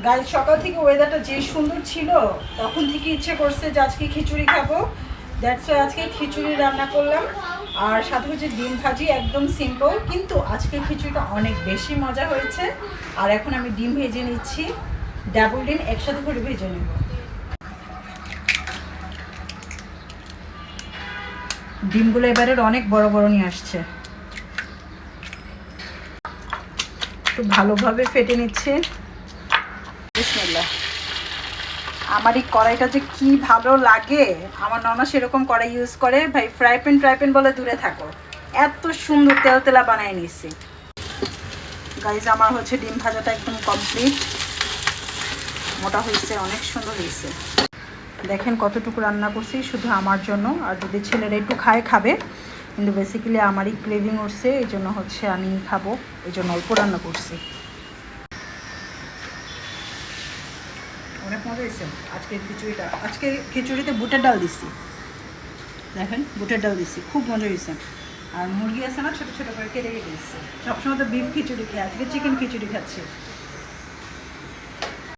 Guys সকাল থেকে ওয়েদারটা যে সুন্দর ছিল তখন থেকে ইচ্ছে করছে যে আজকে খিচুড়ি খাবো। দ্যাটস ওয়াই আজকে খিচুড়ি রান্না করলাম। আর সাথে হচ্ছে ডিম ভাজি, একদম সিম্পল, কিন্তু আজকে খিচুড়িটা অনেক বেশি মজা হয়েছে। আর এখন আমি ডিম ভেজে নিচ্ছি, ডাবল ডিম একসাথে করে ভেজে নেব। ডিমগুলো এবারের অনেক বড় বড় নিয়ে আসছে, একটু ভালোভাবে ফেটে নিচ্ছে। বিসমিল্লাহ। আমার এই কড়াইটা যে কি ভালো লাগে, আমার ননা সেরকম কড়াই ইউজ করে ভাই। ফ্রাই প্যান বলে দূরে থাকো, এত সুন্দর তেল তেলা বানিয়ে নিয়েছি। গাইজ আমার হচ্ছে ডিম ভাজাটা একদম কমপ্লিট, মোটা হয়েছে, অনেক সুন্দর হয়েছে। দেখেন কতটুকু রান্না করছি শুধু আমার জন্য, আর যদি ছেলেরা একটু খাবে, কিন্তু বেসিক্যালি আমারই ক্রেভিং উঠছে, এই জন্য হচ্ছে আমি খাবো, এই জন্য অল্প রান্না করছি। অনেক মজা হয়েছে আজকের খিচুড়িটা। আজকে খিচুড়িতে বুটের ডাল দিচ্ছি, দেখেন বুটের ডাল দিচ্ছি, খুব মজা হয়েছে। আর মুরগি আছে না, ছোটো ছোটো করে কেটে দিচ্ছি। সবসময় তো বিফ খিচুড়ি খাই, আজকে চিকেন খিচুড়ি খাচ্ছি।